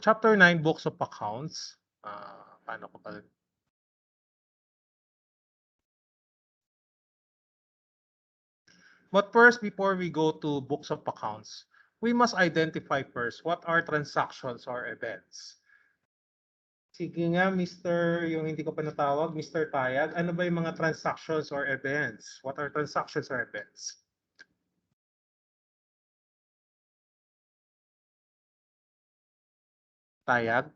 Chapter 9, Books of Accounts. Paano ko pa? But first, before we go to Books of Accounts, we must identify first what are transactions or events. Sige nga, yung hindi ko pa natawag, Mr. Tayag, ano ba yung mga transactions or events? What are transactions or events? Tayag?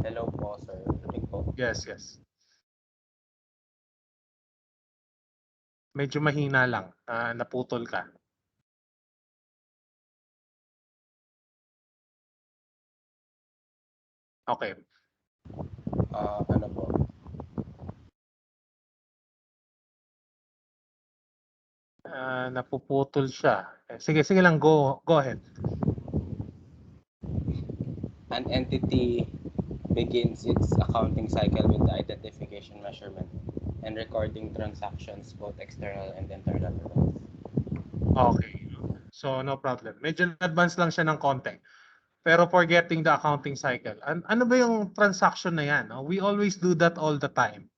Hello po, sir. Rinig po. Yes, yes. Medyo mahina lang, naputol ka. Okay. Ano po? Napuputol siya. Sige lang, go ahead. An entity begins its accounting cycle with the identification, measurement, and recording transactions, both external and internal events. Okay. So, no problem. Medyo advance lang siya ng konti. Pero forgetting the accounting cycle. Ano ba yung transaction na yan? No? We always do that all the time.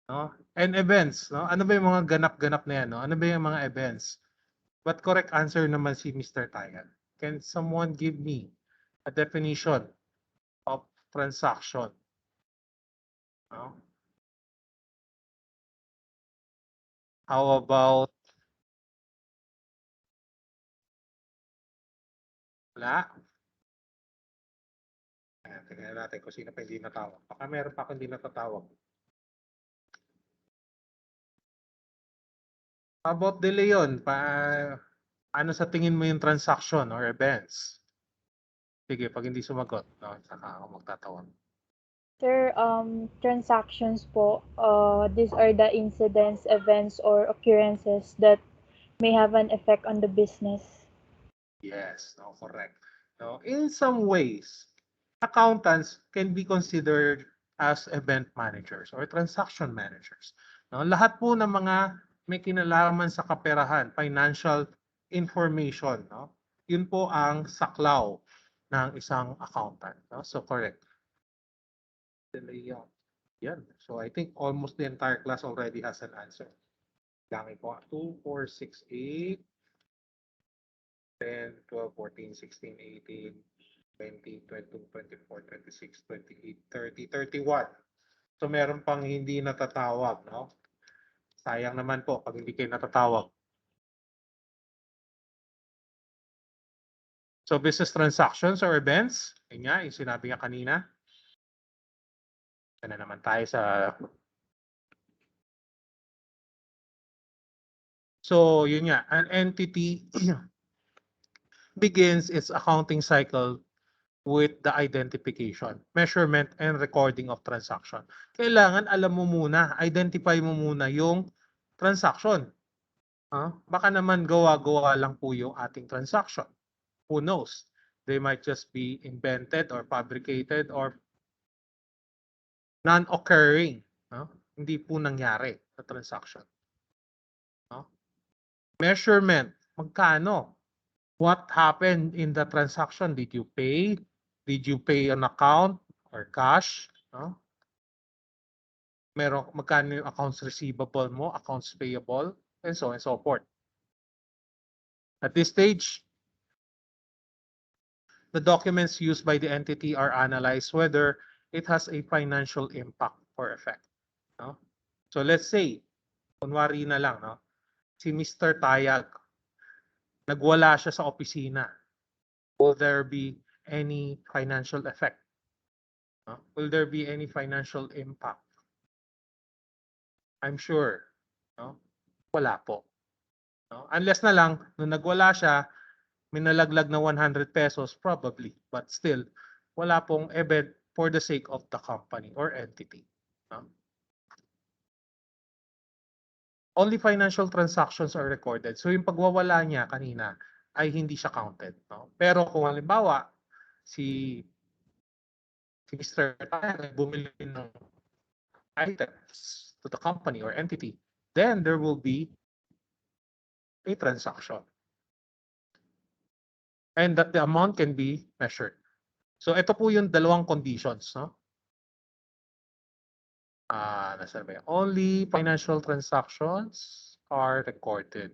No? And events. No? Ano ba yung mga ganap-ganap na yan? No? Ano ba yung mga events? But correct answer naman si Mr. Tayan. Can someone give me a definition of transaction? No? How about wala? Tingnan natin kung sino pa hindi natawag. Baka meron pa akong hindi natatawag. How about De Leon? Ano sa tingin mo yung transaction or events? Sige, pag hindi sumagot, no, saka ako magtatawag. Sir, transactions po, these are the incidents, events, or occurrences that may have an effect on the business. Yes, no, correct. No, in some ways, accountants can be considered as event managers or transaction managers. No, lahat po ng mga may kinalaman sa kaperahan, financial information, no, yun po ang saklaw ng isang accountant. No? So, correct. Yan. So, I think almost the entire class already has an answer. Dami po. 2, 4, 6, 8, 10, 12, 14, 16, 18, 20, 22, 24, 26, 28, 30, 31. So, meron pang hindi natatawag, no? Sayang naman po pag hindi kayo natatawag. So, business transactions or events, yun nga, yung sinabi nga kanina. Yan na naman tayo sa... So, yun nga, an entity begins its accounting cycle with the identification, measurement, and recording of transaction. Kailangan alam mo muna, identify mo muna yung transaction. Baka naman gawa-gawa lang po yung ating transaction. Who knows? They might just be invented or fabricated or non-occurring. Hindi po nangyari sa transaction. Measurement, magkano? What happened in the transaction? Did you pay? Did you pay on account or cash? Magkano yung accounts receivable mo, accounts payable, and so on and so forth. At this stage, the documents used by the entity are analyzed whether it has a financial impact or effect. No? So let's say, kunwari na lang, no? Si Mr. Tayag, nagwala siya sa opisina. Will there be any financial effect? Will there be any financial impact? I'm sure. No? Wala po. No? Unless na lang, nung nagwala siya, minalaglag na 100 pesos, probably. But still, wala pong event for the sake of the company or entity. No? Only financial transactions are recorded. So yung pagwawala niya kanina ay hindi siya counted. No? Pero kung halimbawa, si Mr. Tayag bumili ng items to the company or entity, then there will be a transaction. and that the amount can be measured. So ito po yung dalawang conditions, no? Nasaan ba yan? Only financial transactions are recorded.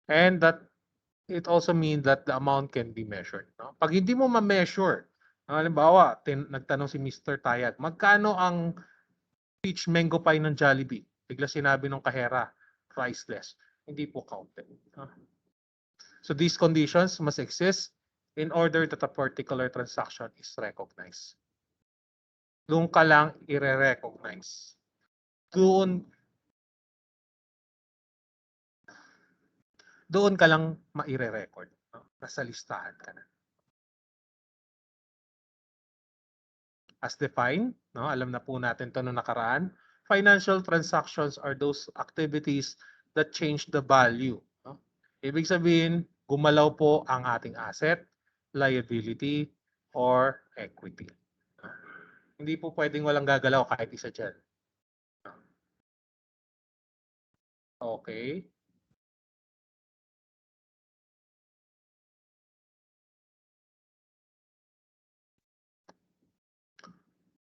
And that it also means that the amount can be measured. No? Pag hindi mo ma-measure, halimbawa, nagtanong si Mr. Tayag, magkano ang peach mango pie ng Jollibee? Bigla sinabi ng kahera, priceless. Hindi po counted. So these conditions must exist in order that a particular transaction is recognized. Doon ka lang i-recognize. Doon ka lang maire-record. No? Nasa listahan ka na. As defined, no? Alam na po natin ito noong nakaraan, financial transactions are those activities that change the value. No? Ibig sabihin, gumalaw po ang ating asset, liability, or equity. Hindi po pwedeng walang gagalaw kahit isa dyan. Okay.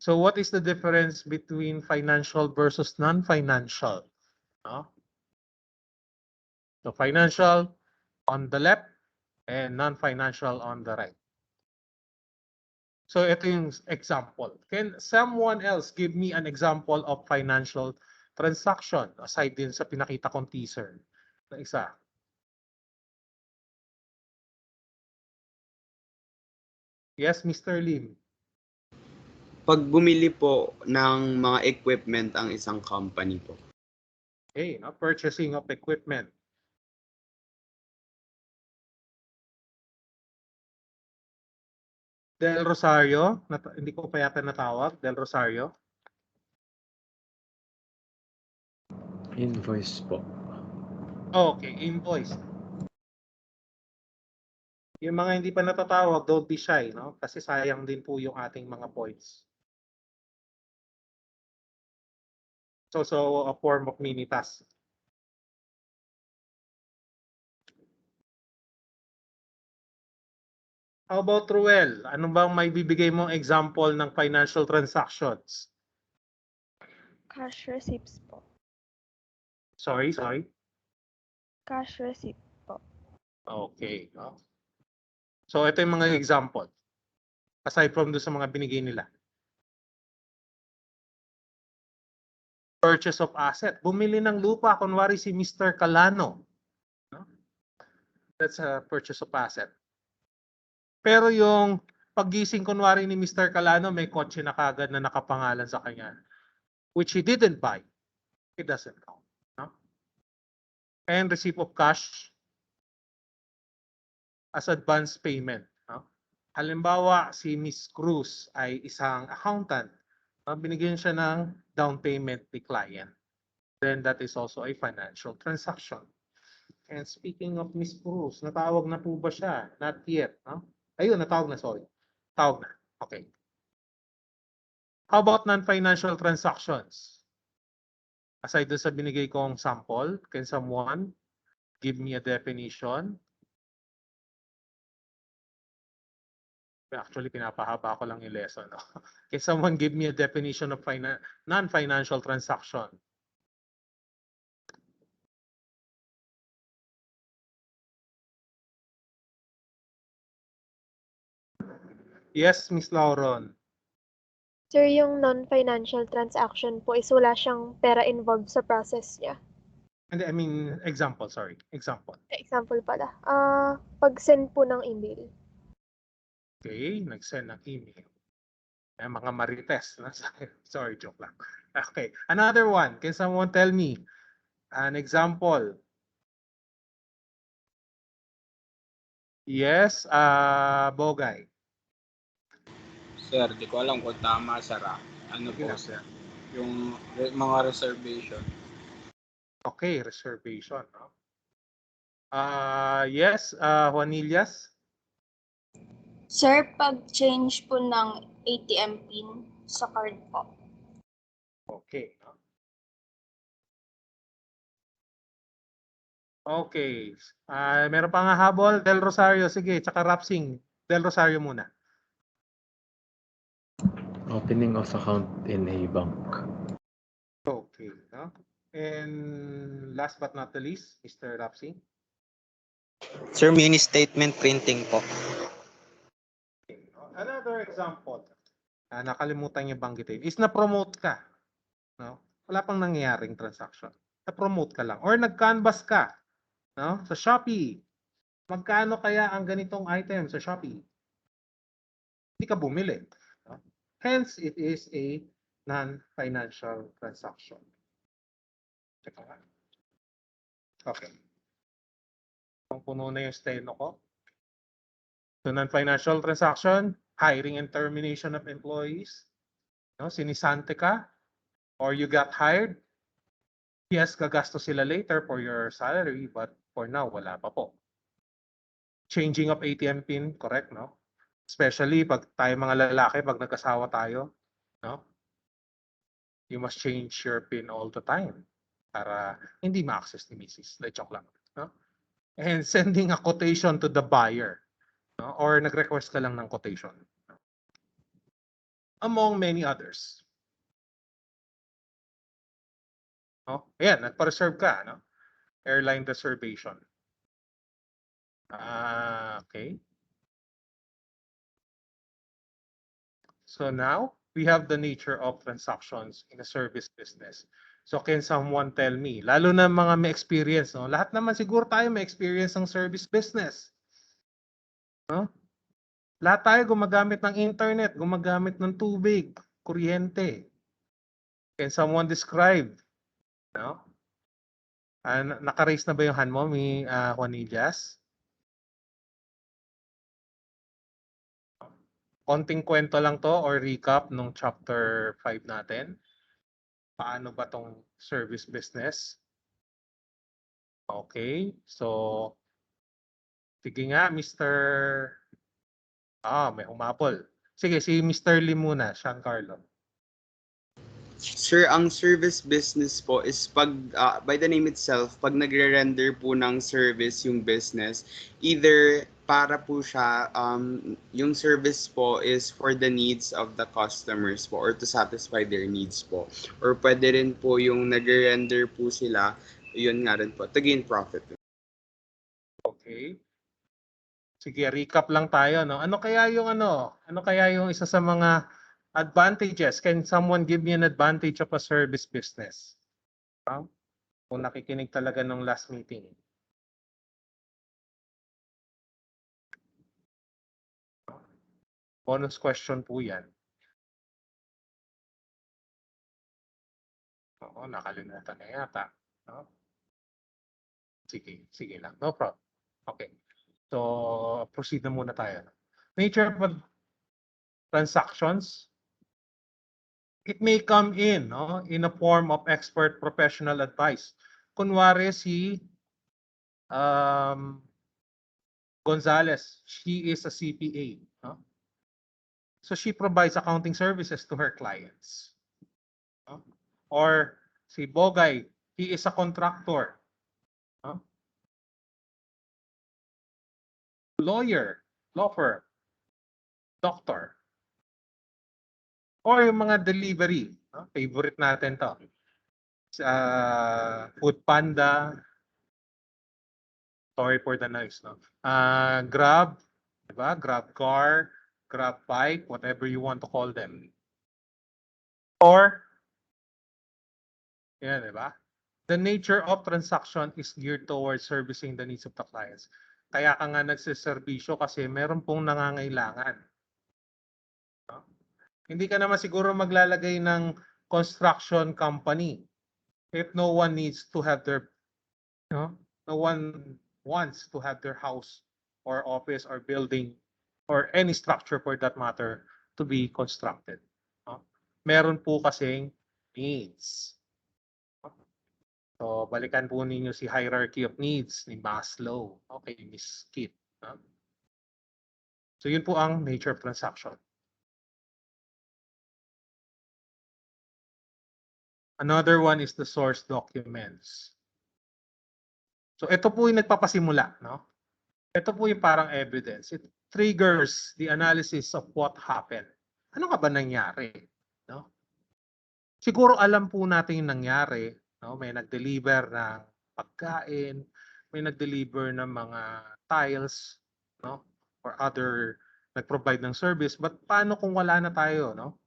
So what is the difference between financial versus non-financial? No? So financial on the left and non-financial on the right. So ito yung example. Can someone else give me an example of financial transaction aside din sa pinakita kong teaser na isa? Yes, Mr. Lim. Pag bumili po ng mga equipment ang isang company po. Okay, no? Purchasing of equipment. Del Rosario, hindi ko pa yata natawag. Del Rosario. Invoice po. Okay, invoice. Yung mga hindi pa natatawag, don't be shy, no? Kasi sayang din po yung ating mga points. So a form of mini task. How about Ruel? Ano bang may bibigay mong example ng financial transactions? Cash receipts po. Sorry. Cash receipt po. Okay. No? So ito yung mga example. Aside from doon sa mga binigay nila. Purchase of asset. Bumili ng lupa. Kunwari si Mr. Calano. No? That's a purchase of asset. Pero yung paggising kunwari ni Mr. Calano, may kotse na kagad na nakapangalan sa kanya. Which he didn't buy. It doesn't count. No? And receipt of cash as advance payment. No? Halimbawa, si Miss Cruz ay isang accountant. Binigyan siya ng down payment ni client. Then that is also a financial transaction. And speaking of Miss Cruz, natawag na po ba siya? Not yet. No? Ayun, natawag na, sorry. Tawag na. Okay. How about non-financial transactions? Aside doon sa binigay kong sample, can someone give me a definition? Actually, pinapahaba ko lang yung lesson. No? Can someone give me a definition of non-financial transaction? Yes, Miss Lauron. Sir, yung non-financial transaction po is wala siyang pera involved sa process niya. And I mean, example, sorry. Example. Example pala. Pag-send po ng email. Okay, nag-send ng email. Mga marites. Sorry, joke lang. Okay, another one. Can someone tell me an example? Yes, Bogay. Sir, di ko alam kung tama, sir. Ano po, sir? Yung mga reservation. Okay, reservation. No? Yes, Juanillas? Sir, pag-change po ng ATM PIN sa card po. Okay. No? Okay. Meron pa nga habol. Del Rosario, sige. Tsaka Rapsing. Del Rosario muna. Opening of account in a bank. Okay. No? And last but not the least, Mr. Rapsing. Sir, mini statement printing po. Okay. Another example. Nakalimutan niyo banggitin is na-promote ka. No? Wala pang nangyayaring transaction. Na-promote ka lang. Or nag-canvas ka. No? Sa Shopee. Magkano kaya ang ganitong item sa Shopee? Hindi ka bumili. No? Hence, it is a non-financial transaction. Check nga. Okay. Kung puno na yung steno ko. So, non-financial transaction, hiring and termination of employees. No? Sinisante ka or you got hired. Yes, gagasto sila later for your salary, but for now, wala pa po. Changing of ATM PIN, correct, no? Especially pag tayo mga lalaki, pag nagkasawa tayo, no? You must change your PIN all the time para hindi ma-access ni Mrs. Joke lang, no? And sending a quotation to the buyer, no? Or nag-request ka lang ng quotation. Among many others. No? Ayan, nagpa-reserve ka, no? Airline reservation. Okay. So now we have the nature of transactions in a service business. So can someone tell me, lalo na mga may experience, no? Lahat naman siguro tayo may experience ng service business. No? Lahat tayo gumagamit ng internet, gumagamit ng tubig, kuryente. Can someone describe? No? Naka-raise na ba yung hand mo, Juanillas? Konting kwento lang to or recap nung chapter 5 natin. Paano ba tong service business? Okay, so sige nga, Mr. May humapol. Sige, si Mr. Lim muna, Giancarlo. Sir, ang service business po is pag, by the name itself, pag nagre-render po ng service yung business, either para po siya, yung service po is for the needs of the customers po or to satisfy their needs po. Or pwede rin po yung nagre-render po sila, yun nga rin po, to gain profit. Okay. Sige, recap lang tayo, no? Ano kaya yung isa sa mga advantages? Can someone give me an advantage of a service business? Kung nakikinig talaga nung last meeting. Bonus question po yan. Oo, nakalimutan na yata. No? Sige lang. No problem. Okay. So, proceed na muna tayo. Nature of transactions. It may come in, no, in a form of expert professional advice. Kunwari si Gonzalez, she is a CPA. No? So she provides accounting services to her clients. No? Or si Bogay, he is a contractor. No? Lawyer, law firm, doctor. Or yung mga delivery. No? Favorite natin to. Food Panda. Sorry for the noise. No? Grab, diba? Grab car, Grab bike, whatever you want to call them. Or, yan, diba? The nature of transaction is geared towards servicing the needs of the clients. Kaya ka nga nagsiservisyo kasi meron pong nangangailangan. No? Hindi ka naman siguro maglalagay ng construction company if no one needs to have their, no one wants to have their house or office or building or any structure for that matter to be constructed. No? Meron po kasing needs. So, balikan po ninyo si hierarchy of needs ni Maslow. Okay, Miss Kit. No? So, yun po ang nature of transaction. Another one is the source documents. So ito po yung nagpapasimula, no? Ito po yung parang evidence. It triggers the analysis of what happened. Ano ka ba nangyari, no? Siguro alam po natin yung nangyari, no? May nag-deliver ng pagkain, may nag-deliver ng mga tiles, no? Or other nag-provide ng service. But paano kung wala na tayo, no?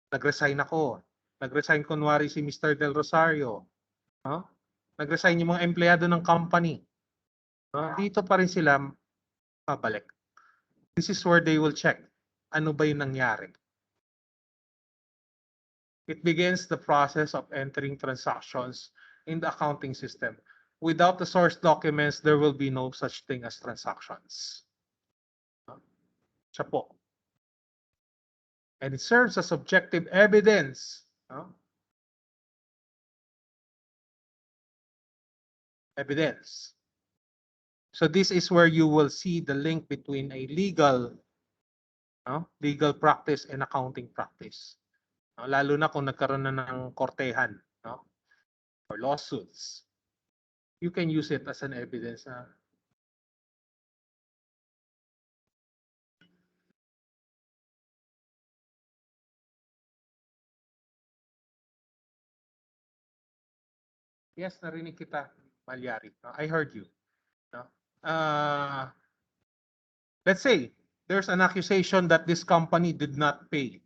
Nag-resign ako. Nag-resign kunwari si Mr. Del Rosario, no? Nag-resign yung mga empleyado ng company. No? Dito pa rin sila babalik. This is where they will check. Ano ba yung nangyari? It begins the process of entering transactions in the accounting system. Without the source documents, there will be no such thing as transactions. Siya po. And it serves as objective evidence. Evidence. So this is where you will see the link between a legal practice and accounting practice. Lalo na kung nagkaroon na ng kortehan, no? Or lawsuits. You can use it as an evidence. Yes, narinig kita, Malyari. I heard you. No? Let's say there's an accusation that this company did not pay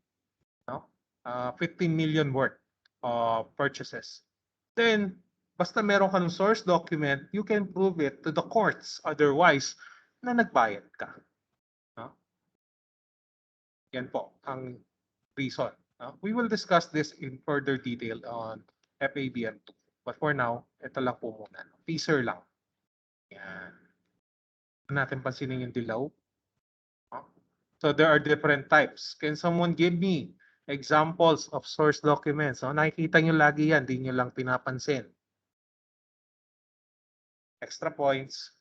15 million worth of purchases. Then, basta meron ka ng source document, you can prove it to the courts otherwise na nagbayad ka. No? Yan po ang reason. We will discuss this in further detail on FABM2. But for now, ito lang po muna. Teaser lang. Yan. Natin pansinin yung dilaw. So there are different types. Can someone give me examples of source documents? Nakikita nyo lagi yan, di nyo lang pinapansin. Extra points.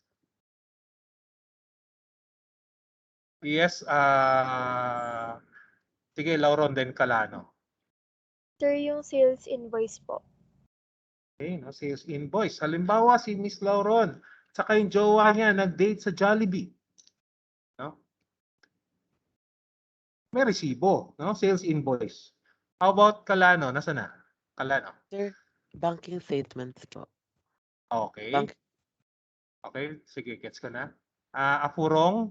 Yes, sige, Lauron then Calano. Sir, yung sales invoice po. Okay, no, sales invoice. Halimbawa, si Miss Lauron, saka yung jowa niya, nag-date sa Jollibee. No? May resibo, no? Sales invoice. How about Calano? Nasaan na? Calano. Sir, banking statements po. Okay. Okay, sige, gets ko na. Apurong.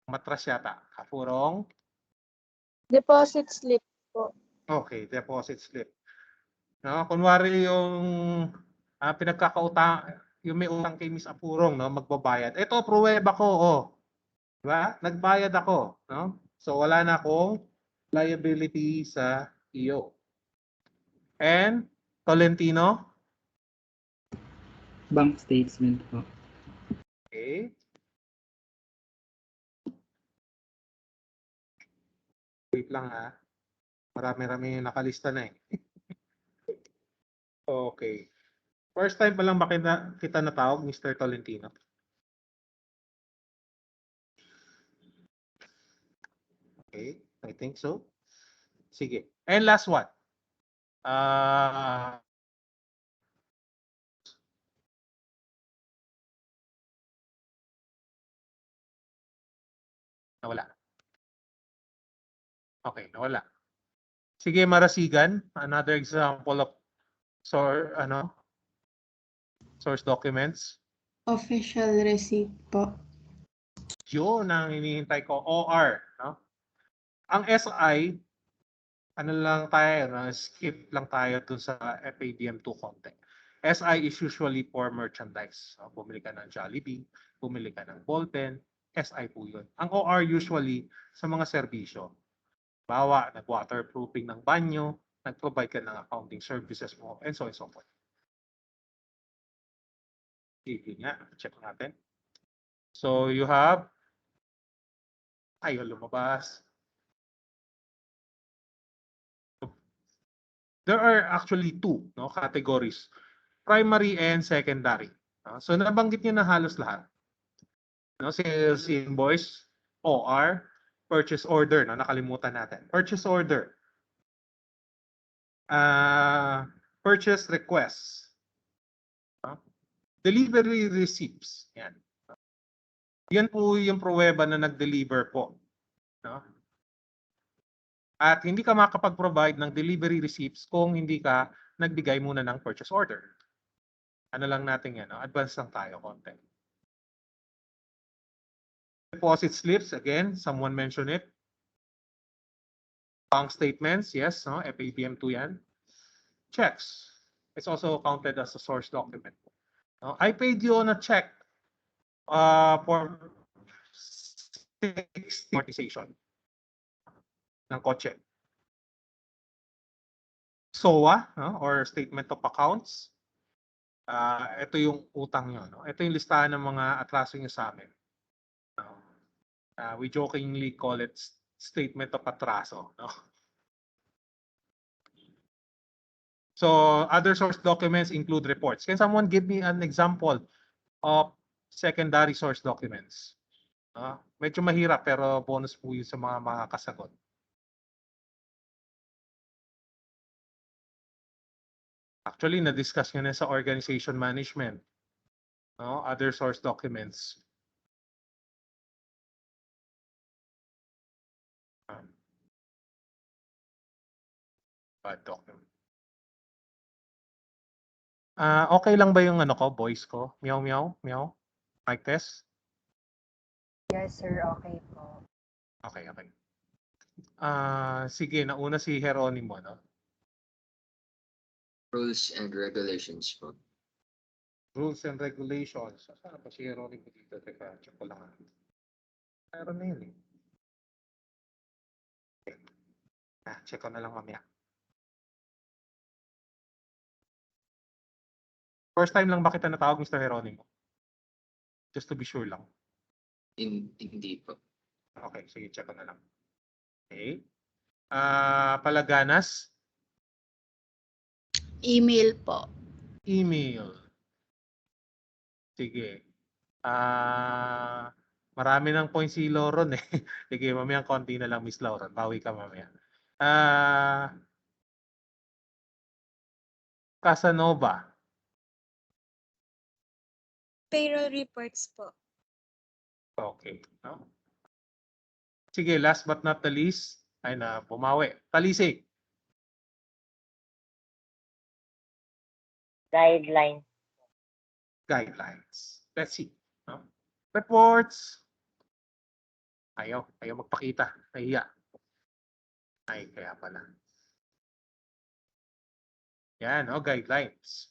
Matras yata. Apurong. Deposit slip po. Okay, deposit slip. No, kunwari yung pinagkakautang, yung may utang kay Miss Apurong, no, magbabayad. Ito, pruweba ko, oh. Diba? Nagbayad ako, no? So wala na akong liability sa iyo. And Tolentino? Bank statement po. Okay. Wait lang ha. Marami-rami yung nakalista na eh. Okay. First time pa lang ba kita natawag, Mr. Tolentino? Okay, I think so. Sige. And last one. Nawala. Okay, nawala. Sige, Marasigan. Another example of source documents. Official receipt po. Yun ang hinihintay ko. OR. No? Ang SI, ano lang tayo, skip lang tayo dun sa FABM2 content. SI is usually for merchandise. Bumili ka ng Jollibee, bumili ka ng ballpen, SI po yun. Ang OR usually sa mga serbisyo. Bawa, nag-waterproofing ng banyo, nag-provide ka ng accounting services mo, and so on and so forth. Sige nga, check natin. So you have, ayun, lumabas. There are actually two categories, primary and secondary. So nabanggit niyo na halos lahat. Sales invoice, OR, purchase order, nakalimutan natin. Purchase order. purchase requests, delivery receipts. Yan. Yan po yung pruweba na nag-deliver po. No? At hindi ka makapag-provide ng delivery receipts kung hindi ka nagbigay muna ng purchase order. Ano lang natin yan, no? Advance lang tayo konti. Deposit slips, again, someone mentioned it. Bank statements, yes, no? FABM1 yan. Checks, it's also counted as a source document. No? I paid you on a check for 6 amortization ng kotse. SOA, no? Or Statement of Accounts. Ito yung utang nyo. No? Ito yung listahan ng mga atraso nyo sa amin. No? We jokingly call it Statement of Atraso. No? So, other source documents include reports. Can someone give me an example of secondary source documents? Medyo mahirap pero bonus po yun sa mga makakasagot. Actually, na-discuss nyo na sa organization management. No? Other source documents. Bad document. Okay lang ba yung ano ko, voice ko? Meow, meow, meow. Mic test? Yes, sir. Okay po. Okay, okay. Sige, nauna si Jeronimo, no? Rules and regulations po. Rules and regulations. Saan pa si Jeronimo dito? Teka, check ko lang. Meron na yun eh. Okay. Check ko na lang mamaya. First time lang ba kita natawag, Mr. Jeronimo? Just to be sure lang. Hindi po. Okay, sige, check ko na lang. Okay. Palaganas? Email po. Email. Sige. Marami ng points si Lauren eh. Sige, mamaya konti na lang, Miss Lauren. Bawi ka mamaya. Casanova. Payroll reports po. Okay. No? Sige, last but not the least, ay na bumawi. Talisig. Guidelines. Guidelines. Let's see. No? Reports. Ayaw magpakita. Nahiya. Ay, kaya pala. Yan, no? Guidelines.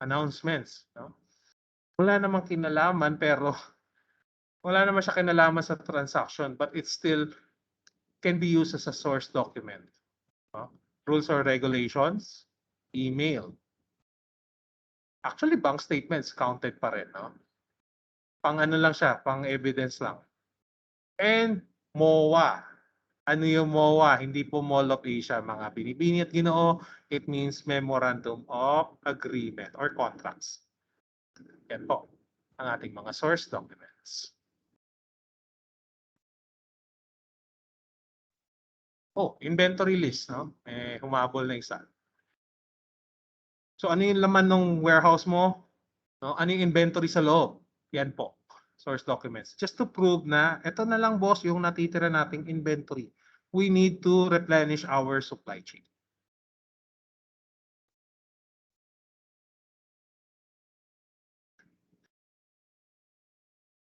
Announcements. No? Wala namang kinalaman pero wala naman siya kinalaman sa transaction but it still can be used as a source document. No? Rules or regulations, email. Actually, bank statements counted pa rin. No? Pang ano lang siya, pang evidence lang. And MOA. Ano yung MOA? Hindi po Mall of Asia, mga binibini at ginoo. It means Memorandum of Agreement or contracts. Yan po ang ating mga source documents. Oh, inventory list, no? Humabol na isa. So ano yung laman ng warehouse mo? No? Ano yung inventory sa loob? Yan po, source documents. Just to prove na ito na lang boss yung natitira nating inventory. We need to replenish our supply chain.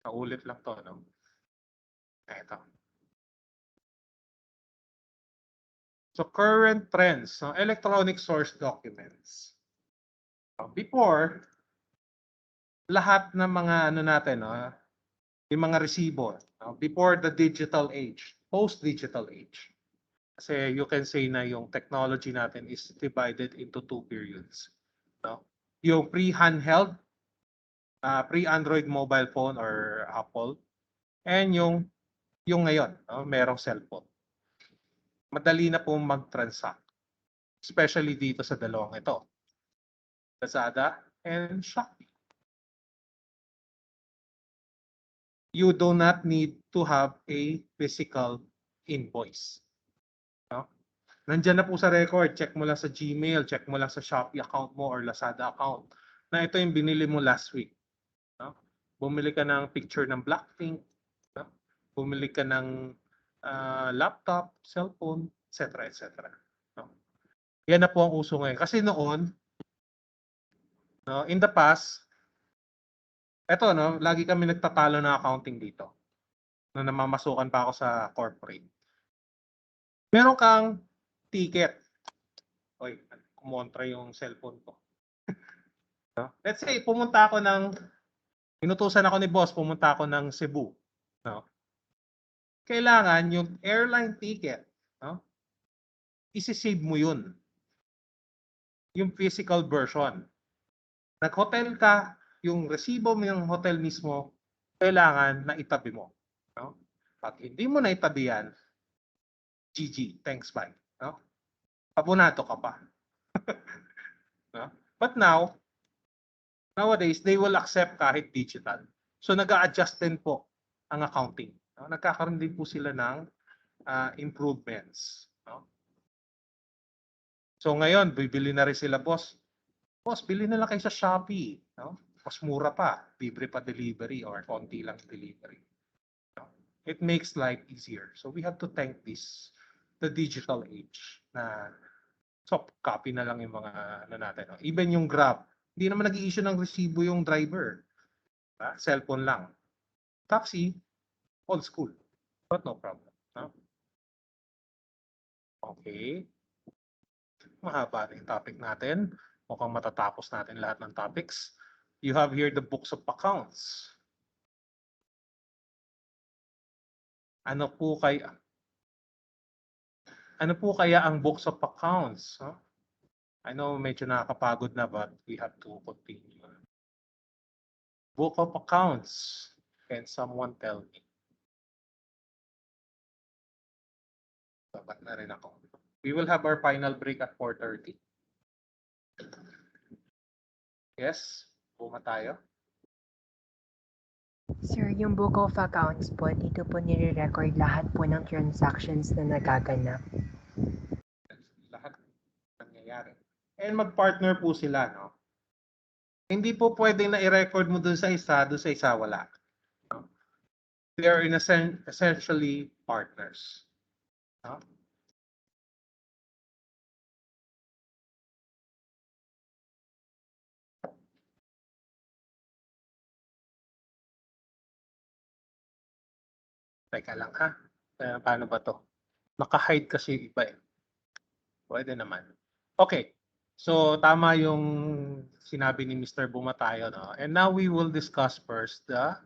Naulit lang to, no? Ito. So current trends, no? Electronic source documents. Before, lahat ng mga ano natin, no? Yung mga resibo, no? Before the digital age, post-digital age. Kasi you can say na yung technology natin is divided into two periods. No? Yung pre-handheld, pre-Android mobile phone or Apple, and yung ngayon, no? Merong cellphone. Madali na pong mag-transact. Especially dito sa dalawang ito. Lazada and Shopee. You do not need to have a physical invoice. No? Nandyan na po sa record. Check mo lang sa Gmail, check mo lang sa Shopee account mo or Lazada account na ito yung binili mo last week. No? Bumili ka ng picture ng Blackpink, no? Bumili ka ng laptop, cellphone, etc. etc. No? Yan na po ang uso ngayon. Kasi noon, no, in the past, eto, no, lagi kami nagtatalo ng accounting dito. Na namamasukan pa ako sa corporate. Meron kang ticket. Oy, kumontra yung cellphone ko. No? Let's say, inutusan ako ni boss, pumunta ako ng Cebu. No? Kailangan yung airline ticket, no? Isi-save mo yun. Yung physical version. Nag-hotel ka, yung resibo mo yung hotel mismo, kailangan na itabi mo. No? Pag hindi mo na itabi yan, GG, thanks, bye. No? Abonado ka pa. No? But nowadays, they will accept kahit digital. So nag-a-adjust din po ang accounting. No? Nagkakaroon din po sila ng improvements. No? So ngayon, bibili na rin sila, boss. Boss, bili na lang kayo sa Shopee. No? Mas mura pa. Libre pa delivery or konti lang delivery. No? It makes life easier. So we have to thank the digital age na soft copy na lang yung mga natin. No? Even yung Grab, hindi naman nag-i-issue ng resibo yung driver. Cellphone lang. Taxi, old school. But no problem. No? Okay. Mahaba na yung topic natin. Mukhang matatapos natin lahat ng topics. You have here the books of accounts. Ano po kaya ang books of accounts? Huh? I know medyo nakakapagod na, but we have to continue. Book of accounts. Can someone tell me? Sabat na rin ako. We will have our final break at 4:30. Yes? Buma tayo? Sir, yung book of accounts po, dito po nire-record lahat po ng transactions na nagaganap. Lahat nangyayari. And mag-partner po sila, no? Hindi po pwedeng na i-record mo dun sa isa wala. No? They are essentially partners. No? Teka lang ha. Paano ba to? Naka-hide kasi yung iba eh. Pwede naman. Okay. So tama yung sinabi ni Mr. Bumatayo, no? And now we will discuss first the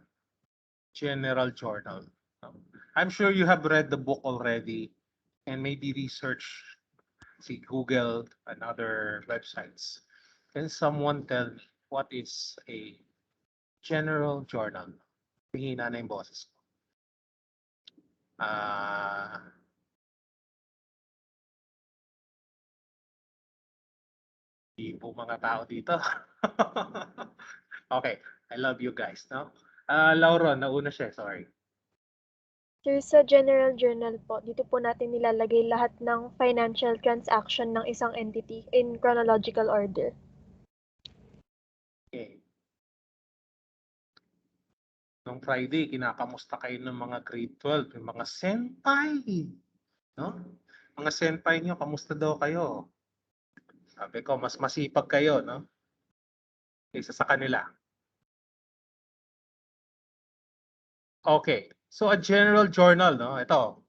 general journal. No? I'm sure you have read the book already and maybe research see Google and other websites. Can someone tell me what is a general journal? Hihina na yung boses ko. Di po mga tao dito. Okay, I love you guys, no? Lauro, nauna siya, sorry. Sir, sa general journal po, dito po natin nilalagay lahat ng financial transaction ng isang entity in chronological order. Okay. Nung Friday, kinakamusta kayo ng mga grade 12, yung mga senpai, no? Mga senpai nyo, kamusta daw kayo? Sabi ko, mas masipag kayo, no? Kaysa sa kanila. Okay. So a general journal, no? Ito,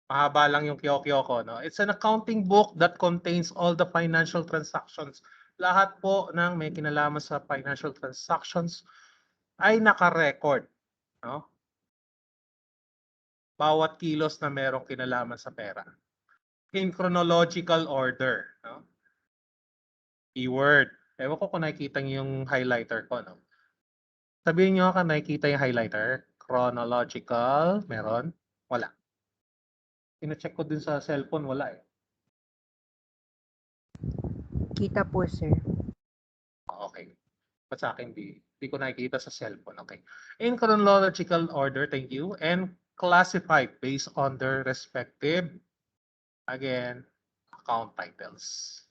mahaba lang yung kyo ko, no? It's an accounting book that contains all the financial transactions. Lahat po ng may kinalaman sa financial transactions ay naka-record, no? Bawat kilos na merong kinalaman sa pera. In chronological order, no? Keyword. Ewan ko kung nakikita niyo yung highlighter ko, no? Sabihin niyo kung nakikita yung highlighter. Chronological, meron? Wala. Ina-check ko din sa cellphone, wala eh. Kita po, sir. Okay. Ba't sa akin di ko nakikita sa cellphone? Okay. In chronological order, thank you. And classified based on their respective, again, account titles.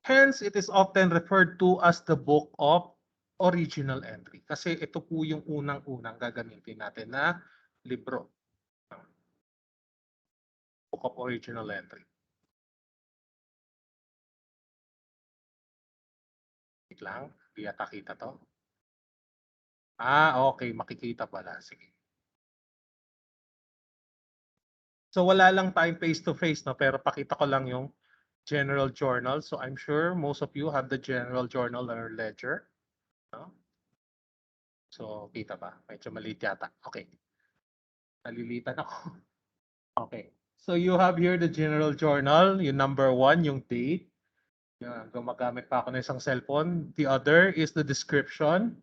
Hence, it is often referred to as the book of original entry. Kasi ito po yung unang-unang gagamitin natin na libro. Book of original entry. Wait lang, di yata kita to. Okay, makikita pala. Sige. So wala lang tayong face-to-face, no? Pero pakita ko lang yung general journal. So I'm sure most of you have the general journal or ledger. No? So kita ba? Medyo maliit yata. Okay. Nalilitan ako. Okay. So you have here the general journal. Yung number 1, yung date. Yan, gumagamit pa ako ng isang cellphone. The other is the description.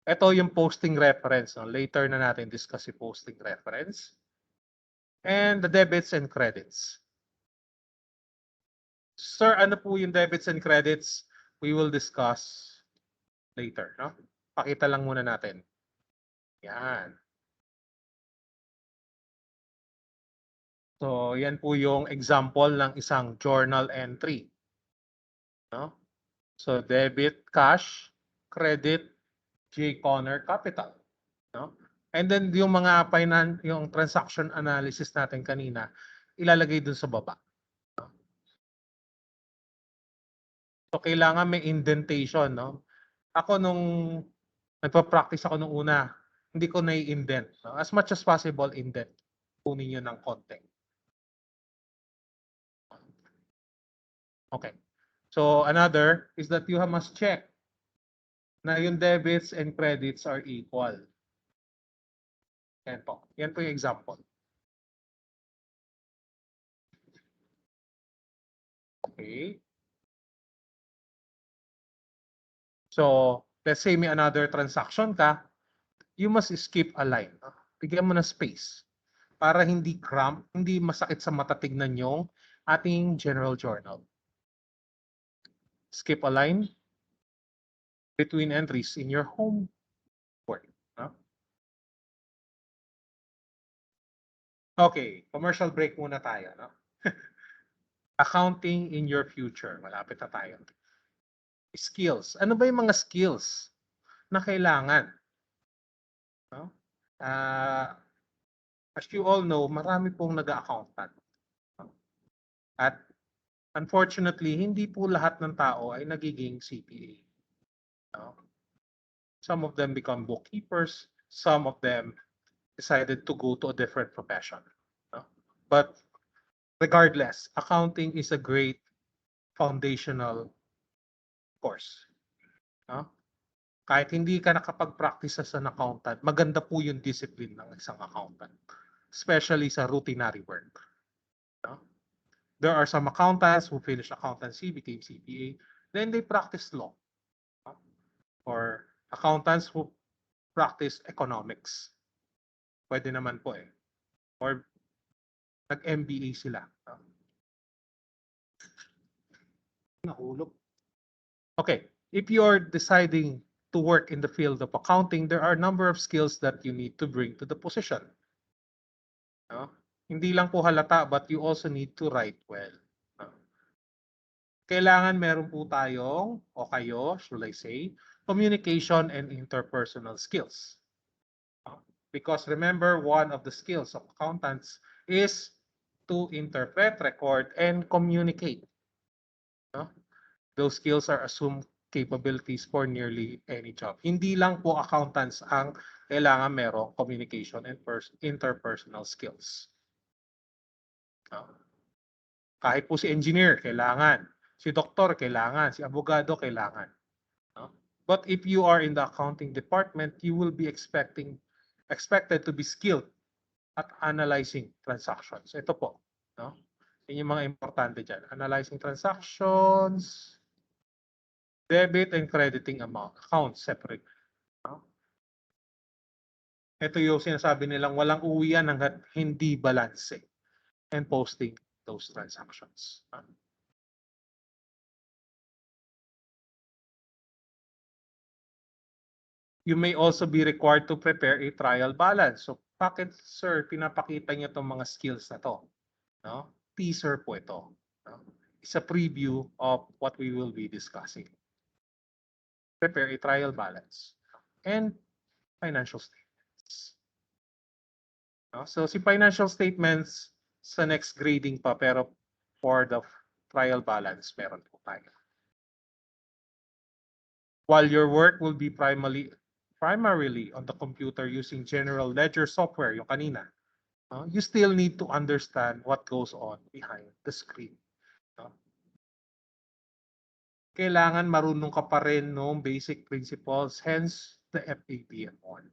Ito yung posting reference. No? Later na natin discuss yung posting reference. And the debits and credits. Sir, ano po yung debits and credits? We will discuss later. No? Pakita lang muna natin. Yan. So, yan po yung example ng isang journal entry. No? So, debit, cash, credit, J. Connor Capital. No? And then yung mga yung transaction analysis natin kanina, ilalagay dun sa baba. No? So kailangan may indentation, no? Ako nung nagpa-practice ako nung una, hindi ko na-indent. No? As much as possible, indent. Kunin niyo ng konti. Okay. So another is that you must check na yung debits and credits are equal. Yan po. Yan po yung example. Okay. So, let's say may another transaction ka, you must skip a line. Bigyan mo na space para hindi cramp, hindi masakit sa mata tignan yung ating general journal. Skip a line between entries in your home work. No? Okay, commercial break muna tayo. No? Accounting in your future. Malapit na tayo. Skills. Ano ba yung mga skills na kailangan? No? As you all know, marami pong nag-accountant. At unfortunately, hindi po lahat ng tao ay nagiging CPA. No? Some of them become bookkeepers. Some of them decided to go to a different profession. No? But regardless, accounting is a great foundational course. No? Kahit hindi ka nakapag-practice as an accountant, maganda po yung discipline ng isang accountant. Especially sa routinary work. No? There are some accountants who finished accountancy, became CPA, then they practice law. No? Or accountants who practice economics. Pwede naman po eh. Or nag-MBA sila. No? Nahulog. Okay, if you're deciding to work in the field of accounting, there are a number of skills that you need to bring to the position. No? Hindi lang po halata, but you also need to write well. No? Kailangan meron po tayong, o kayo, should I say, communication and interpersonal skills. No? Because remember, one of the skills of accountants is to interpret, record, and communicate. No? Those skills are assumed capabilities for nearly any job. Hindi lang po accountants ang kailangan merong communication and interpersonal skills. No? Kahit po si engineer, kailangan. Si doktor, kailangan. Si abogado, kailangan. No? But if you are in the accounting department, you will be expected to be skilled at analyzing transactions. Ito po. No? Yan yung mga importante dyan. Analyzing transactions, debit and crediting accounts separate. No? Ito yung sinasabi nilang walang uwian hanggat hindi balanse and posting those transactions. No? You may also be required to prepare a trial balance. So bakit, sir, pinapakita niyo itong mga skills na to? No? teaser po ito. No? It's a preview of what we will be discussing. Prepare a trial balance and financial statements. No? So si financial statements sa next grading pa, pero for the trial balance, meron po tayo. While your work will be primarily on the computer using general ledger software, yung kanina, you still need to understand what goes on behind the screen. No? Kailangan marunong ka pa rin ng basic principles, hence the FABM1.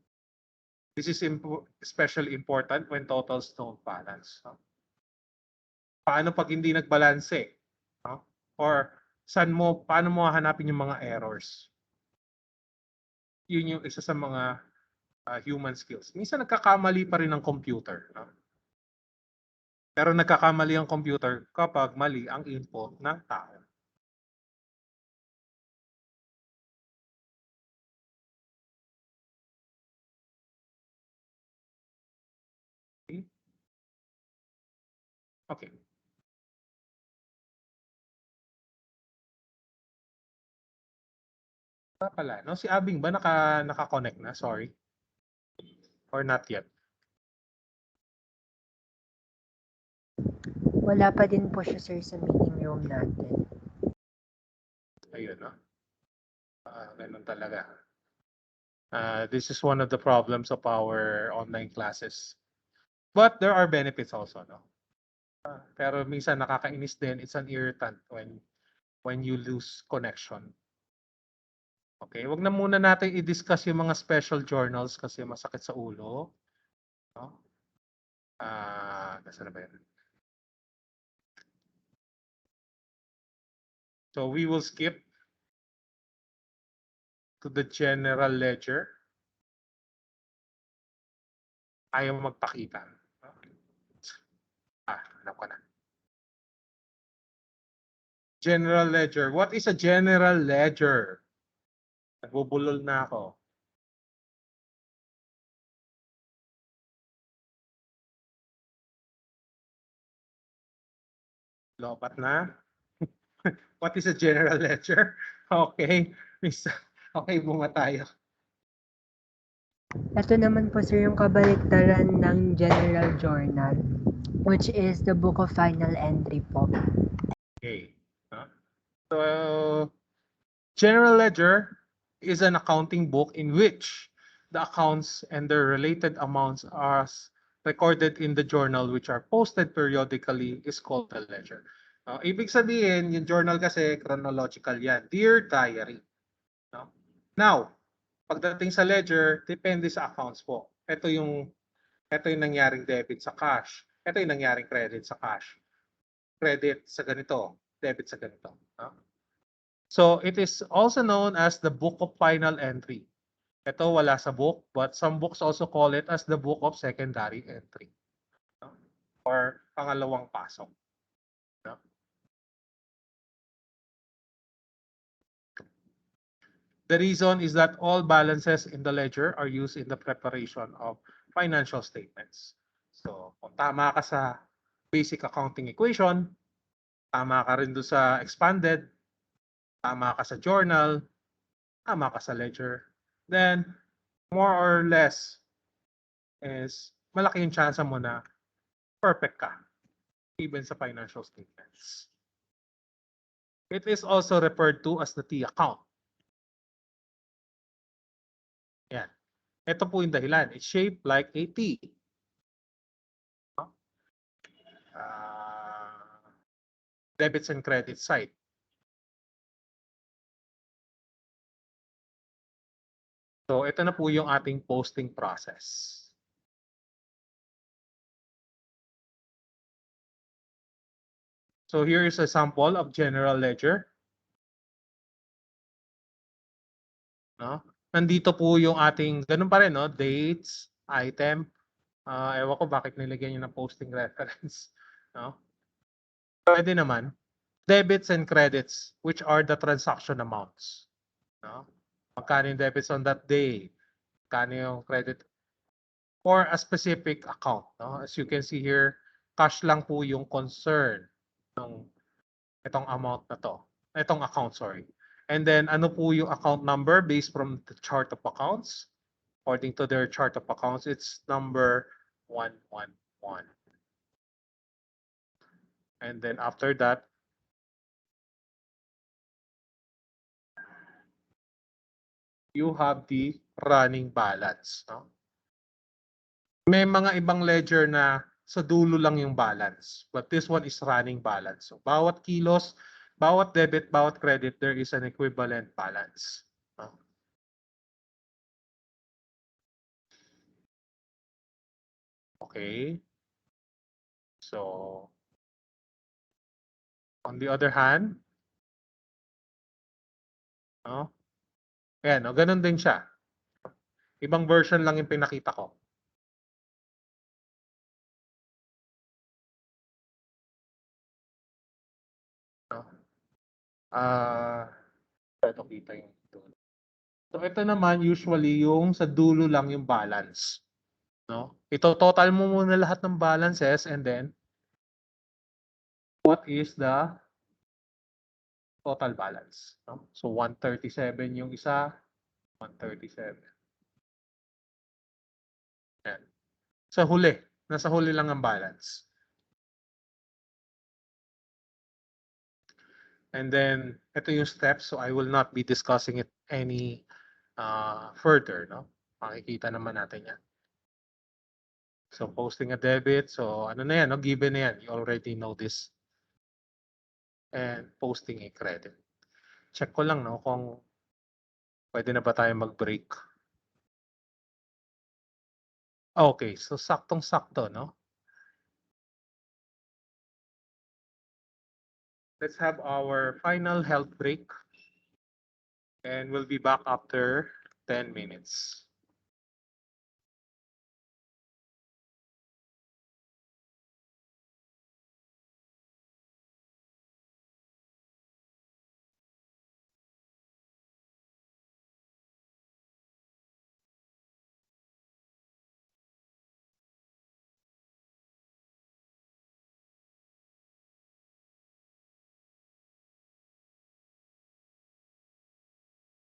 This is especially important when totals don't balance. No? Paano pag hindi nagbalanse? No? Or paano mo hahanapin yung mga errors? Yun yung isa sa mga human skills. Minsan nagkakamali pa rin ang computer. No? Pero nagkakamali ang computer kapag mali ang input ng tao. Okay. Pala, no? Si Abing ba naka-connect na? Sorry. Or not yet? Wala pa din po siya, sir, sa meeting room natin. Ayun, no? Ganun talaga. This is one of the problems of our online classes. But there are benefits also, no? Pero minsan nakakainis din. It's an irritant when you lose connection. Okay, wag na muna natin i-discuss yung mga special journals kasi masakit sa ulo. No? Nasaan na ba yun? So we will skip to the general ledger. Ayaw magpakita. Alam ko na. General ledger. What is a general ledger? Nagbubulol na ako. Lobat na. What is a general ledger? Okay. Okay, bunga tayo. Ito naman po, sir, yung kabaliktaran ng general journal, which is the book of final entry po. Okay. So, general ledger is an accounting book in which the accounts and their related amounts are recorded in the journal which are posted periodically is called the ledger. Ibig sabihin, yung journal kasi chronological yan. Dear Diary. No? Now, pagdating sa ledger, depende sa accounts po. Ito yung nangyaring debit sa cash. Ito yung nangyaring credit sa cash. Credit sa ganito, debit sa ganito. No? So it is also known as the book of final entry. Ito wala sa book, but some books also call it as the book of secondary entry. No? Or pangalawang pasok. No? The reason is that all balances in the ledger are used in the preparation of financial statements. So kung tama ka sa basic accounting equation, tama ka rin doon sa expanded, tama ka sa journal, tama ka sa ledger, then more or less is malaki yung chance mo na perfect ka even sa financial statements. It is also referred to as the T account. Yan. Ito po yung dahilan. It's shaped like a T. Debits and credit side. So ito na po yung ating posting process. So here is a sample of general ledger. No? Nandito po yung ating, ganun pa rin, no? Dates, item. Ewan ko bakit nilagyan nyo ng posting reference. No? Pwede naman. Debits and credits, which are the transaction amounts. No? Magkano yung debits on that day? Magkano yung credit for a specific account. No? As you can see here, cash lang po yung concern ng itong amount na to. Itong account, sorry. And then, ano po yung account number based from the chart of accounts? According to their chart of accounts, it's number 111. And then after that, you have the running balance. No? May mga ibang ledger na sa dulo lang yung balance. But this one is running balance. So bawat kilos, bawat debit, bawat credit, there is an equivalent balance. No? Okay. So, on the other hand, no? Ayan, no? Ganun din siya. Ibang version lang yung pinakita ko. No? Ito kita yung dulo. So, ito naman usually yung sa dulo lang yung balance. No? Ito total mo muna lahat ng balances and then what is the total balance? No? So 137 yung isa, 137. Yan. Sa huli, nasa huli lang ang balance. And then ito yung steps, so I will not be discussing it any further, no? Makikita naman natin yan. So posting a debit, so ano na yan, no? Given na yan, you already know this. And posting a credit. Check ko lang, no, kung pwede na ba tayo mag-break. Okay, so saktong-sakto, no? Let's have our final health break. And we'll be back after 10 minutes.